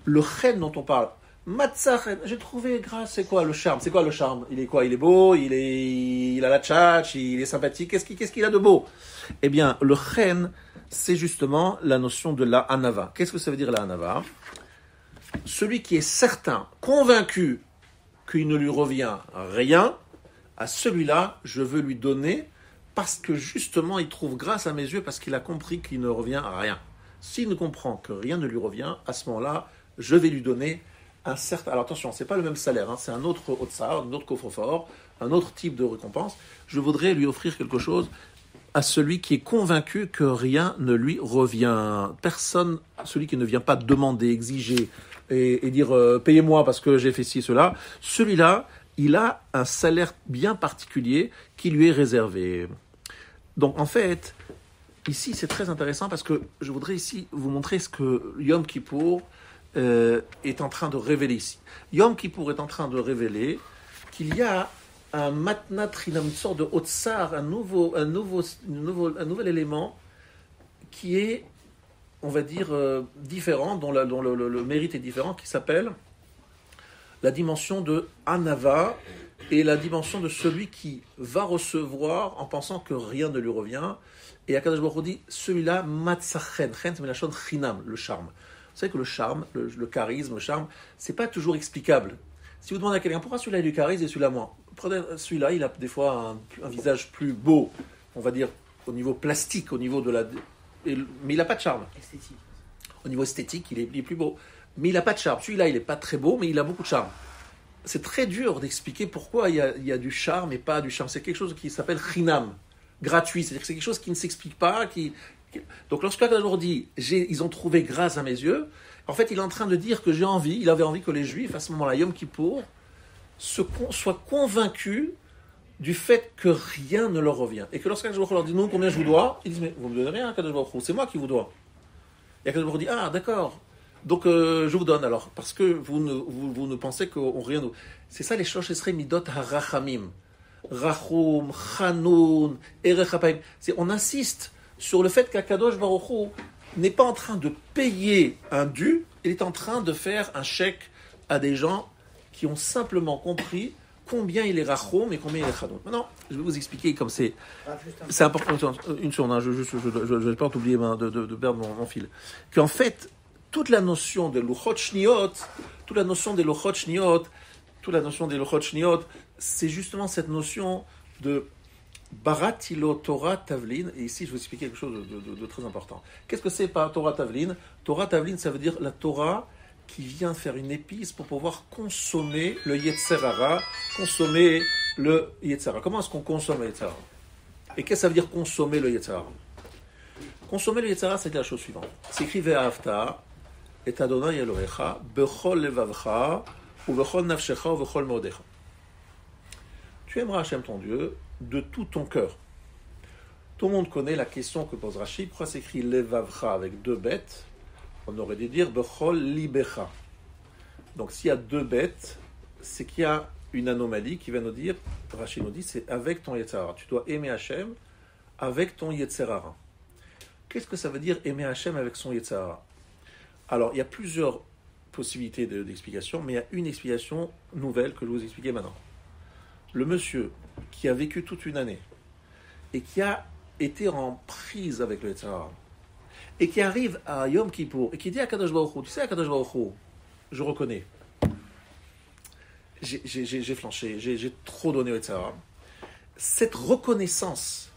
le chen dont on parle, Matzachen, j'ai trouvé grâce, c'est quoi le charme? C'est quoi le charme? Il est quoi? Il est beau, il a la tchatch, il est sympathique. Qu'est-ce qu'il a de beau? Eh bien, le chen, c'est justement la notion de la hanava. Qu'est-ce que ça veut dire la hanava? Celui qui est certain, convaincu qu'il ne lui revient rien, à celui-là, je veux lui donner parce que justement, il trouve grâce à mes yeux parce qu'il a compris qu'il ne revient à rien. S'il ne comprend que rien ne lui revient, à ce moment-là, je vais lui donner un certain... Alors attention, ce n'est pas le même salaire, c'est un autre otsar, un autre coffre-fort, un autre type de récompense. Je voudrais lui offrir quelque chose à celui qui est convaincu que rien ne lui revient. Personne, celui qui ne vient pas demander, exiger et dire payez-moi parce que j'ai fait ci, cela, celui-là, il a un salaire bien particulier qui lui est réservé. Donc en fait, ici c'est très intéressant parce que je voudrais ici vous montrer ce que Yom Kippour est en train de révéler ici. Yom Kippour est en train de révéler qu'il y a un matnat rinam, une sorte de otsar, un nouvel élément qui est, on va dire, différent, dont le mérite est différent, qui s'appelle la dimension de Hanava, et la dimension de celui qui va recevoir en pensant que rien ne lui revient. Et Akadosh Baruch Hu dit, celui-là, matzachen, chen, c'est la chose chinam, le charme. Vous savez que le charme, le charisme, le charme, c'est pas toujours explicable. Si vous demandez à quelqu'un, pourquoi celui-là a du charisme et celui-là moins? Prenez celui-là, il a des fois un visage plus beau, on va dire, au niveau plastique, au niveau de la... mais il n'a pas de charme. Esthétique. Au niveau esthétique, il est plus beau. Mais il n'a pas de charme. Celui-là, il n'est pas très beau, mais il a beaucoup de charme. C'est très dur d'expliquer pourquoi il y a du charme et pas du charme. C'est quelque chose qui s'appelle chinam, gratuit. C'est-à-dire que c'est quelque chose qui ne s'explique pas. Donc lorsque Akadosh dit, ils ont trouvé grâce à mes yeux, en fait, il est en train de dire que il avait envie que les Juifs, à ce moment-là, Yom Kippour, soient convaincus du fait que rien ne leur revient. Et que lorsqu'Akadosh Baruch Hu leur dit, non, combien je vous dois, ils disent, mais vous ne me donnez rien, Akadosh Baruch Hu, c'est moi qui vous dois. Et Akadosh Baruch Hu dit, ah, d'accord. Donc, je vous donne alors, parce que vous ne pensez qu'on rien nous. C'est ça les Shlosh Esrei Midot HaRachamim. Rachum, Chanoun, Erech HaPaim. On insiste sur le fait qu'Akadosh Baruch Hu n'est pas en train de payer un dû, il est en train de faire un chèque à des gens qui ont simplement compris combien il est Rachum et combien il est Chanoun. Maintenant, je vais vous expliquer comme c'est important. Une seconde, hein, je ne vais pas t'oublier de perdre mon fil. Qu'en fait, toute la notion de Luchot Shniot, c'est justement cette notion de Baratilo Torah Tavlin. Et ici, je vais vous expliquer quelque chose de très important. Qu'est-ce que c'est par Torah Tavlin? Torah Tavlin, ça veut dire la Torah qui vient faire une épice pour pouvoir consommer le Yetzer Hara, consommer le Yetzer Hara. Comment est-ce qu'on consomme le Yetzer Hara? Et qu'est-ce que ça veut dire consommer le Yetzer Hara? Consommer le Yetzer Hara, c'est la chose suivante. C'est écrit Ve'ahavta et Adonai Elohecha bechol levavcha ou bechol nafshecha ou bechol meodecha. Tu aimeras Hachem ton Dieu de tout ton cœur. Tout le monde connaît la question que pose Rashi. Pourquoi c'est écrit levavcha avec deux bêtes? On aurait dû dire bechol libecha. Donc s'il y a deux bêtes, c'est qu'il y a une anomalie qui va nous dire, Rashi nous dit, c'est avec ton Yetzer Hara. Tu dois aimer Hachem avec ton Yetzer Hara. Qu'est-ce que ça veut dire aimer Hachem avec son Yetzer Hara? Alors, il y a plusieurs possibilités d'explication, mais il y a une explication nouvelle que je vais vous expliquer maintenant. Le monsieur qui a vécu toute une année et qui a été en prise avec le Yetzer Hara et qui arrive à Yom Kippour et qui dit à Kadosh Baruch Hu, tu sais, à Kadosh Baruch Hu, je reconnais, j'ai flanché, j'ai trop donné au Yetzer Hara. Cette reconnaissance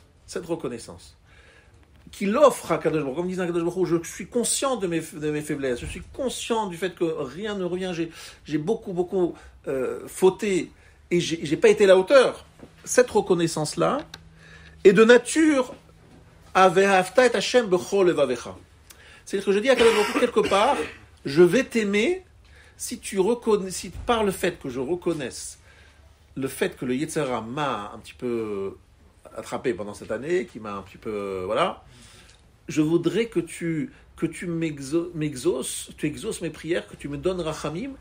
qu'il offre à Kadosh Baruch Hu, comme disait Kadosh Baruch Hu, je suis conscient de mes faiblesses, je suis conscient du fait que rien ne revient, j'ai beaucoup fauté et j'ai pas été à la hauteur. Cette reconnaissance-là est de nature Avehavta et Hashem bechol levavecha. C'est-à-dire que je dis à Kadosh Baruch Hu, quelque part, je vais t'aimer si par le fait que je reconnaisse le fait que le Yetzer Hara m'a un petit peu attrapé pendant cette année, qui m'a un petit peu... voilà. Je voudrais que tu exauces mes prières, que tu me donnes Rachamim,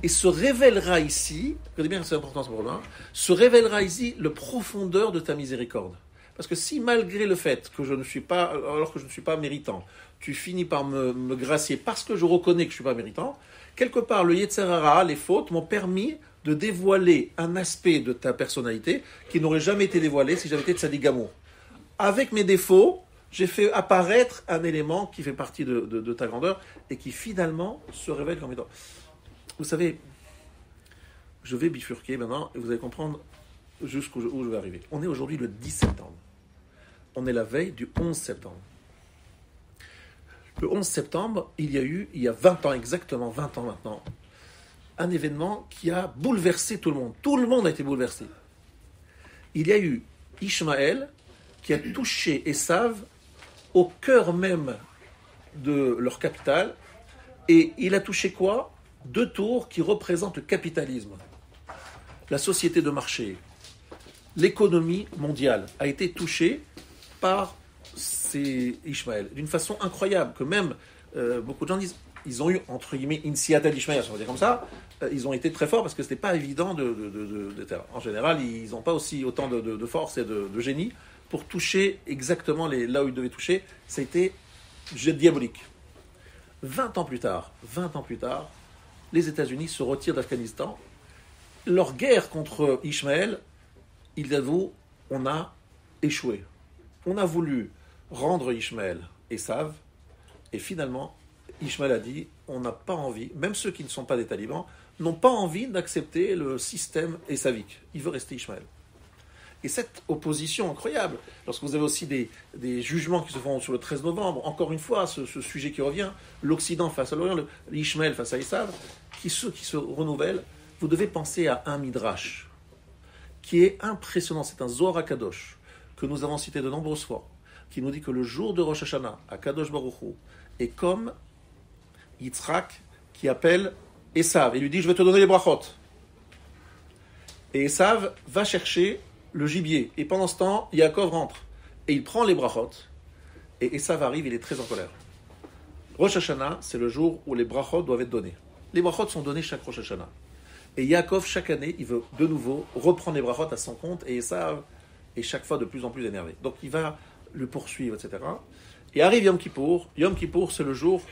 et se révélera ici, regardez bien que c'est important ce problème, se révélera ici le profondeur de ta miséricorde. Parce que si malgré le fait que je ne suis pas, alors que je ne suis pas méritant, tu finis par me gracier parce que je reconnais que je ne suis pas méritant, quelque part le Yetzer Hara, les fautes m'ont permis de dévoiler un aspect de ta personnalité qui n'aurait jamais été dévoilé si j'avais été Tzadik Gamour. Avec mes défauts, j'ai fait apparaître un élément qui fait partie de ta grandeur et qui finalement se révèle comme étant. Vous savez, je vais bifurquer maintenant et vous allez comprendre jusqu'où je vais arriver. On est aujourd'hui le 10 septembre. On est la veille du 11 septembre. Le 11 septembre, il y a 20 ans, exactement 20 ans maintenant, un événement qui a bouleversé tout le monde. Tout le monde a été bouleversé. Il y a eu Ishmaël qui a touché Esav au cœur même de leur capitale. Et il a touché quoi? 2 tours qui représentent le capitalisme. La société de marché, l'économie mondiale a été touchée par ces Ishmaël d'une façon incroyable, que même beaucoup de gens disent, ils ont eu, entre guillemets, une siata d'Ishmaël, on va dire comme ça, ils ont été très forts parce que ce n'était pas évident de terre. En général, ils n'ont pas autant de force et de génie pour toucher exactement là où ils devaient toucher. Ça a été diabolique. 20 ans plus tard, les États-Unis se retirent d'Afghanistan leur guerre contre Ishmaël, ils avouent, on a échoué. On a voulu rendre Ishmaël Esav, et finalement, Ishmaël a dit, on n'a pas envie, même ceux qui ne sont pas des talibans, n'ont pas envie d'accepter le système esavique. Il veut rester Ishmaël. Et cette opposition incroyable, lorsque vous avez aussi des jugements qui se font sur le 13 novembre, encore une fois, ce sujet qui revient, l'Occident face à l'Orient, l'Ishmaël face à Esav, qui se renouvelle, vous devez penser à un midrash qui est impressionnant. C'est un Zohar HaKadosh que nous avons cité de nombreuses fois, qui nous dit que le jour de Rosh Hashanah, à Kadosh Baruch Hu, est comme Yitzhak qui appelle Esav et lui dit « Je vais te donner les brachot ». Et Esav va chercher le gibier. Et pendant ce temps, Yaakov rentre. Et il prend les brachot. Et Esav arrive, il est très en colère. Rosh Hashanah, c'est le jour où les brachot doivent être donnés. Les brachot sont donnés chaque Rosh Hashanah. Et Yaakov, chaque année, il veut de nouveau reprendre les brachot à son compte. Et Esav est chaque fois de plus en plus énervé. Donc il va le poursuivre, etc. Et arrive Yom Kippour. Yom Kippour, c'est le jour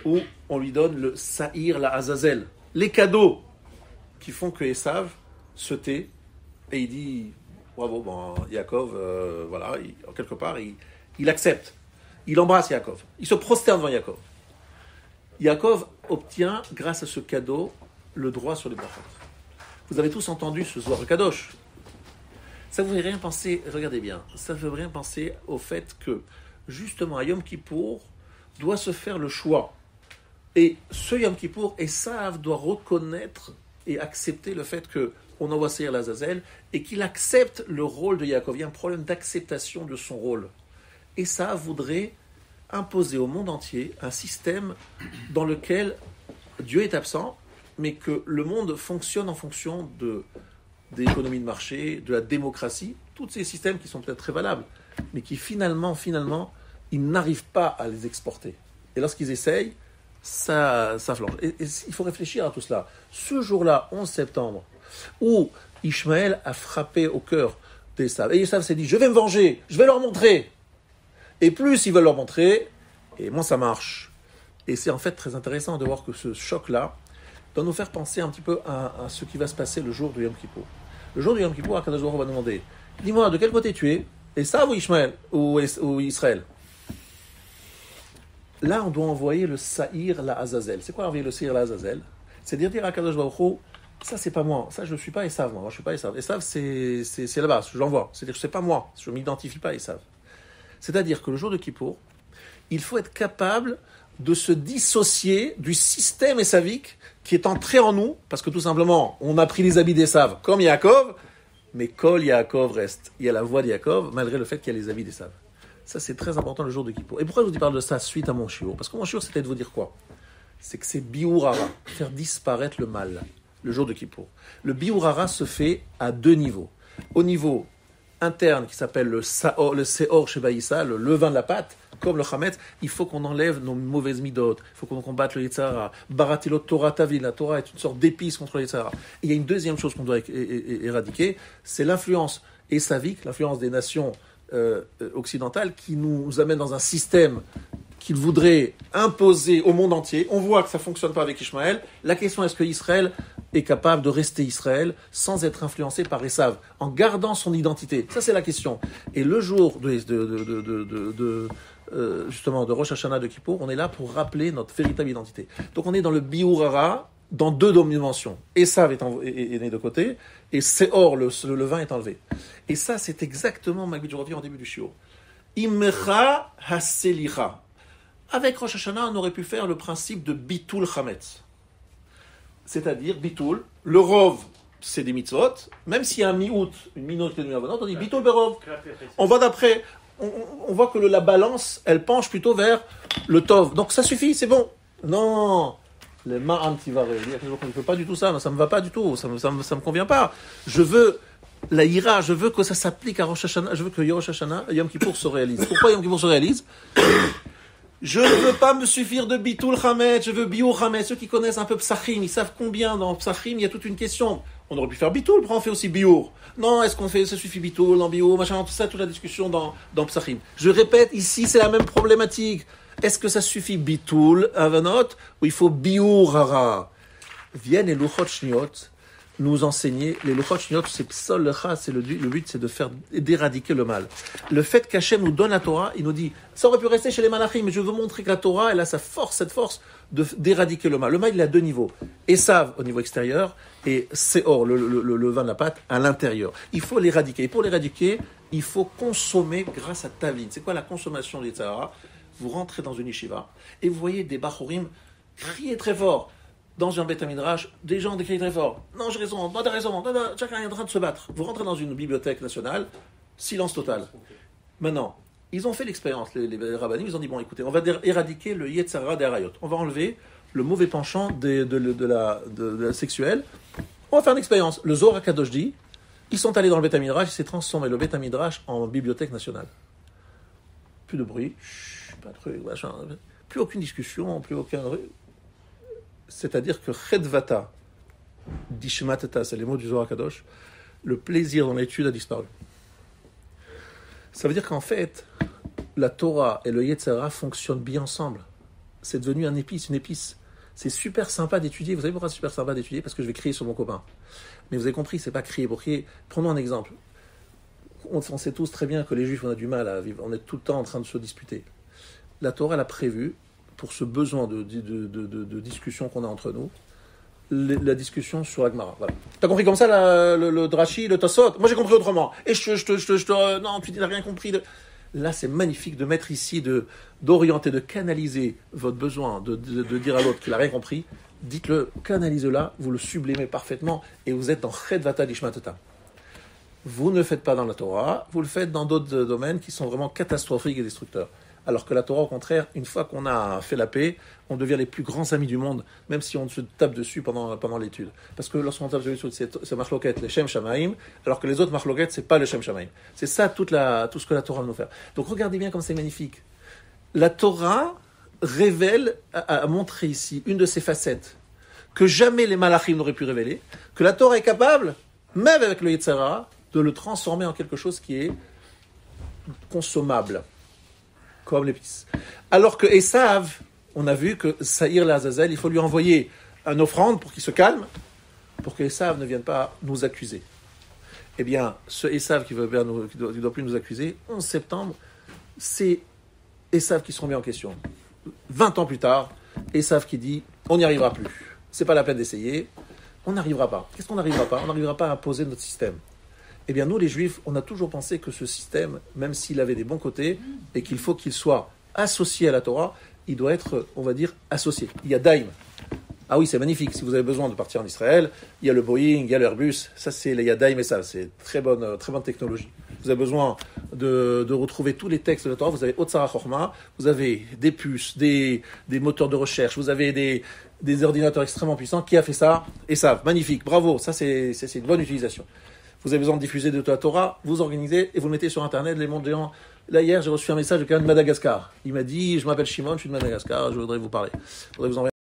où on lui donne le Sa'ir, la Azazel. Les cadeaux qui font que Esav se tait. Et il dit, bravo, bon, Yaakov, voilà, quelque part, il accepte. Il embrasse Yaakov. Il se prosterne devant Yaakov. Yaakov obtient, grâce à ce cadeau, le droit sur les brachot. Vous avez tous entendu ce Zohar Kadosh. Ça ne vous fait rien penser, regardez bien, ça ne fait rien penser au fait que, justement, à Yom Kippour, doit se faire le choix. Et ce Yom Kippour, Esav doit reconnaître et accepter le fait qu'on envoie Seir l'Azazel et qu'il accepte le rôle de Yaakov. Il y a un problème d'acceptation de son rôle. Esav voudrait imposer au monde entier un système dans lequel Dieu est absent, mais que le monde fonctionne en fonction de l'économie de marché, de la démocratie, tous ces systèmes qui sont peut-être très valables, mais qui finalement, ils n'arrivent pas à les exporter. Et lorsqu'ils essayent, ça flanche. Et il faut réfléchir à tout cela. Ce jour-là, 11 septembre, où Ishmaël a frappé au cœur d'Esav, et Esav s'est dit, je vais me venger, je vais leur montrer. Et plus ils veulent leur montrer, et moins ça marche. Et c'est en fait très intéressant de voir que ce choc-là doit nous faire penser un petit peu à ce qui va se passer le jour de Yom Kippour. Le jour de Yom Kippour, Akadosh Baruch Hu va nous demander, dis-moi, de quel côté tu es, Esav ou Ishmaël, ou Israël? Là, on doit envoyer le Sa'ir la Azazel. C'est quoi envoyer le Sa'ir la Azazel? C'est dire à Akadosh Baruch Hu, ça c'est pas moi, ça je ne suis pas Esav, moi je suis pas Esav. Esav c'est là-bas, je l'envoie. C'est-à-dire que c'est pas moi, je ne m'identifie pas à Esav. C'est-à-dire que le jour de Kippour, il faut être capable de se dissocier du système esavique qui est entré en nous, parce que tout simplement, on a pris les habits d'Esav comme Yaakov, mais Kol Yaakov reste. Il y a la voix de Yaakov, malgré le fait qu'il y a les habits d'Esav. Ça, c'est très important le jour de Kippour. Et pourquoi je vous parle de ça suite à mon shiur? Parce que mon shiur, c'était de vous dire quoi? C'est que c'est Biurara, faire disparaître le mal, le jour de Kippour. Le Biurara se fait à deux niveaux. Au niveau interne, qui s'appelle le Seor Shebaïssa, le levain de la pâte, comme le Chametz, il faut qu'on enlève nos mauvaises midot, il faut qu'on combatte le Yetzirah. Baratilot Torah Tavil, la Torah est une sorte d'épice contre le Yetzirah. Et il y a une deuxième chose qu'on doit éradiquer, c'est l'influence esavique, l'influence des nations occidentales qui nous amène dans un système qu'il voudrait imposer au monde entier. On voit que ça ne fonctionne pas avec Ishmaël. La question est-ce que Israël est capable de rester Israël sans être influencé par Esav, en gardant son identité? Ça, c'est la question. Et le jour justement de Rosh Hashanah de Kippour, on est là pour rappeler notre véritable identité. Donc on est dans le Biurara, dans deux dimensions. Esav est né de côté, et Seor, le levain, est enlevé. Et ça, c'est exactement, Magui, je reviens au début du shiur. Imcha haselicha. Avec Rosh Hashanah, on aurait pu faire le principe de Bitul Chametz. C'est-à-dire, Bitul, le Rov, c'est des mitzvot, même s'il y a un miout, une minorité de mitzvot, on dit Bitul Berov. On va d'après, on voit que la balance, elle penche plutôt vers le Tov. Donc ça suffit, c'est bon. Non, les ma'am tivaré, je ne veux pas du tout ça, ça ne me va pas du tout, ça me convient pas. Je veux la ira, je veux que ça s'applique à Rosh Hashanah, je veux que Rosh Hashanah, Yom Kippour se réalise. Pourquoi Yom Kippour se réalise? Je ne veux pas me suffire de Bitul Chametz, je veux Biur Chametz. Ceux qui connaissent un peu Psachim, ils savent combien dans Psachim, il y a toute une question. On aurait pu faire Bitul, pourquoi on fait aussi Biur? Non, est-ce qu'on fait, ça suffit Bitul, dans Biur, machin, tout ça, toute la discussion dans Psachim. Je répète, ici, c'est la même problématique. Est-ce que ça suffit Bitul, Avanot, ou il faut Biur Hara? Viennent les Luchot Shniot nous enseigner, les Luchot Shniyot, c'est le but, c'est d'éradiquer le mal. Le fait qu'Hachem nous donne la Torah, il nous dit, ça aurait pu rester chez les Malachim, mais je veux montrer que la Torah, elle a cette force d'éradiquer le mal. Le mal, il a deux niveaux. Esav au niveau extérieur, et Seor, le vin de la pâte, à l'intérieur. Il faut l'éradiquer. Et pour l'éradiquer, il faut consommer grâce à Tavlin. C'est quoi la consommation des Tzahara? Vous rentrez dans une yeshiva, et vous voyez des Bachurim crier très fort. Dans un Beth Midrash, des gens crient très fort. Non, j'ai raison, non, t'as raison, chacun est en train de se battre. Vous rentrez dans une bibliothèque nationale, silence total. Maintenant, ils ont fait l'expérience, les rabbinim, ils ont dit, bon, écoutez, on va éradiquer le Yetzer Hara des Harayot. On va enlever le mauvais penchant de la sexuelle. On va faire une expérience. Le Zohar HaKadosh dit, ils sont allés dans le Beth Midrash, ils s'est transformé le Beth Midrash en bibliothèque nationale. Plus de bruit, pas de truc, machin, plus aucune discussion, plus aucun... C'est-à-dire que Chedvata, Dishmatata, c'est les mots du Zohar HaKadosh, le plaisir dans l'étude a disparu. Ça veut dire qu'en fait, la Torah et le Yetzer Hara fonctionnent bien ensemble. C'est devenu une épice. C'est super sympa d'étudier. Vous savez pourquoi c'est super sympa d'étudier? Parce que je vais crier sur mon copain. Mais vous avez compris, c'est pas crier pour crier. Prenons un exemple. On sait tous très bien que les Juifs, on a du mal à vivre. On est tout le temps en train de se disputer. La Torah, elle a prévu, pour ce besoin de discussion qu'on a entre nous, la discussion sur la Gemara. Voilà. T'as compris comme ça le Drashi, le Tosot? Moi j'ai compris autrement. Et non, tu n'as rien compris. Là c'est magnifique de mettre ici, d'orienter, de canaliser votre besoin, de dire à l'autre qu'il n'a rien compris. Dites-le, canalisez-la, vous le sublimez parfaitement et vous êtes dans Chedvata Dishmatata. Vous ne le faites pas dans la Torah, vous le faites dans d'autres domaines qui sont vraiment catastrophiques et destructeurs. Alors que la Torah, au contraire, une fois qu'on a fait la paix, on devient les plus grands amis du monde, même si on se tape dessus pendant l'étude. Parce que lorsqu'on tape dessus, c'est Machloket, les Shem Shamaim, alors que les autres Machloket, c'est pas le Shem Shamaim. C'est ça tout ce que la Torah va nous faire. Donc regardez bien comme c'est magnifique. La Torah révèle, a montré ici une de ses facettes que jamais les Malachim n'auraient pu révéler, que la Torah est capable, même avec le Yetzer Hara, de le transformer en quelque chose qui est consommable. Comme l'épice. Alors que Esav, on a vu que Saïr l'Azazel, il faut lui envoyer une offrande pour qu'il se calme, pour que Esav ne vienne pas nous accuser. Eh bien, ce Esav qui ne doit plus nous accuser, 11 septembre, c'est Esav qui se remet en question. 20 ans plus tard, Esav qui dit, on n'y arrivera plus. C'est pas la peine d'essayer, on n'arrivera pas. Qu'est-ce qu'on n'arrivera pas? On n'arrivera pas à imposer notre système. Eh bien, nous, les Juifs, on a toujours pensé que ce système, même s'il avait des bons côtés, et qu'il faut qu'il soit associé à la Torah, il doit être, on va dire, associé. Il y a Daim. Ah oui, c'est magnifique. Si vous avez besoin de partir en Israël, il y a le Boeing, il y a l'Airbus. Ça, il y a Daim et ça. C'est très bonne technologie. Vous avez besoin de retrouver tous les textes de la Torah. Vous avez Otsara Chorma, vous avez des puces, des moteurs de recherche, vous avez des ordinateurs extrêmement puissants. Qui a fait ça? Et ça, magnifique. Bravo. Ça, c'est une bonne utilisation. Vous avez besoin de diffuser de la Torah, vous organisez et vous le mettez sur Internet, les mondes géants. Là, hier, j'ai reçu un message de quelqu'un de Madagascar. Il m'a dit, je m'appelle Shimon, je suis de Madagascar, je voudrais vous parler. Je voudrais vous envoyer